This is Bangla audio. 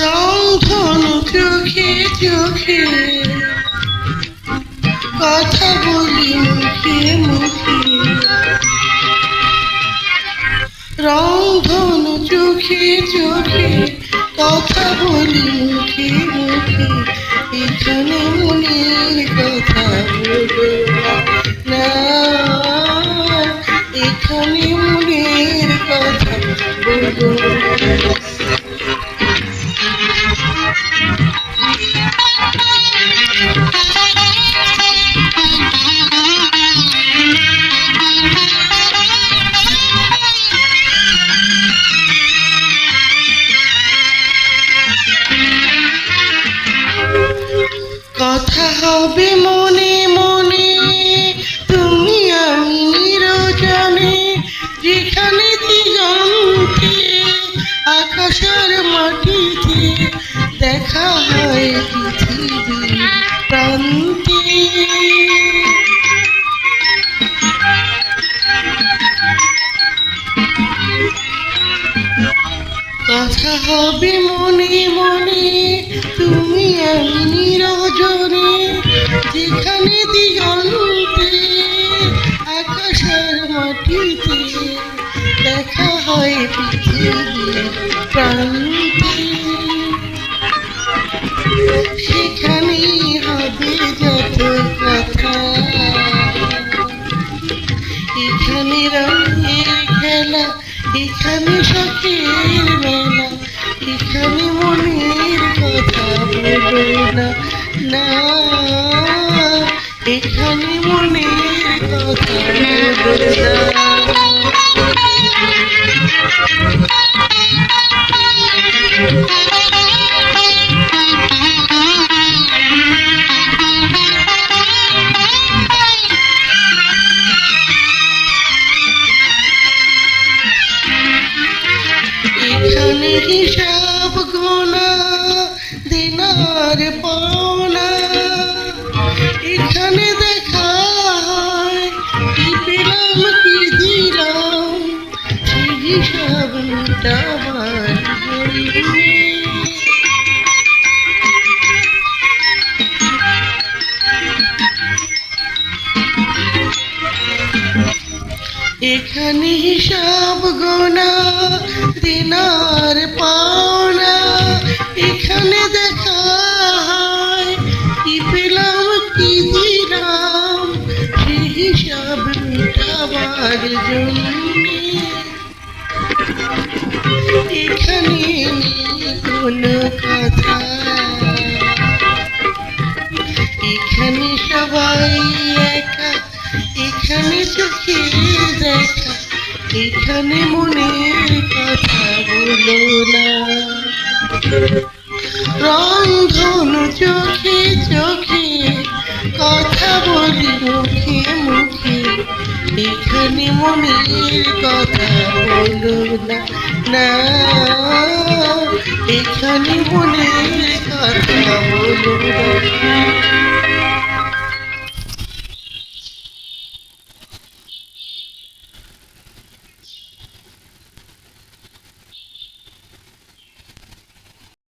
রংধনু চোখে চোখে কথা বলি মুখে মুখে, রংধনু চোখে চোখে কথা বলি মুখে মুখে, এখানে মনের কথা বলো না, এখানে মনের কথা বলো না। কথা হবে মনে মনে তুমি আমি নিরজনে, যেখানে দিগন্তে আকাশের মাটিতে দেখা হয় পৃথিবীর প্রান্তে। কথা হবে মনে মনে তুমি আমি নিরজনে, যেখানে দিগন্তে আকাশের মাটিতে দেখা হয় পৃথিবীর প্রান্তে। সেখানেই হবে যত কথা, এখানে রঙের খেলা, এখানে শখের মেলা, এখানে মনের কথা বলো না, না এখানে মনের কথা বলো না। এখানে হিসাব গোনা দিনার পাওনা, এখানে দেখা হয় কি পেলাম কি দিলাম, সেই হিসাব মিটাবার জন্যে। এখানে হিসাব গোনা দিনার পাওনা, এখানে দেখা হয় কি পেলাম কি দিলাম, সে হিসাব মিটাবার জন্যে। এখানে কোনো কথা, এখানে সবাই একা, এখানে চোখে দেখা, এখানে মনের কথা বলো না। রংধনু চোখে চোখে কথা বলি মুখে মুখে, এখানে মনের কথা বলো না, না এখানে মনের কথা বলো না।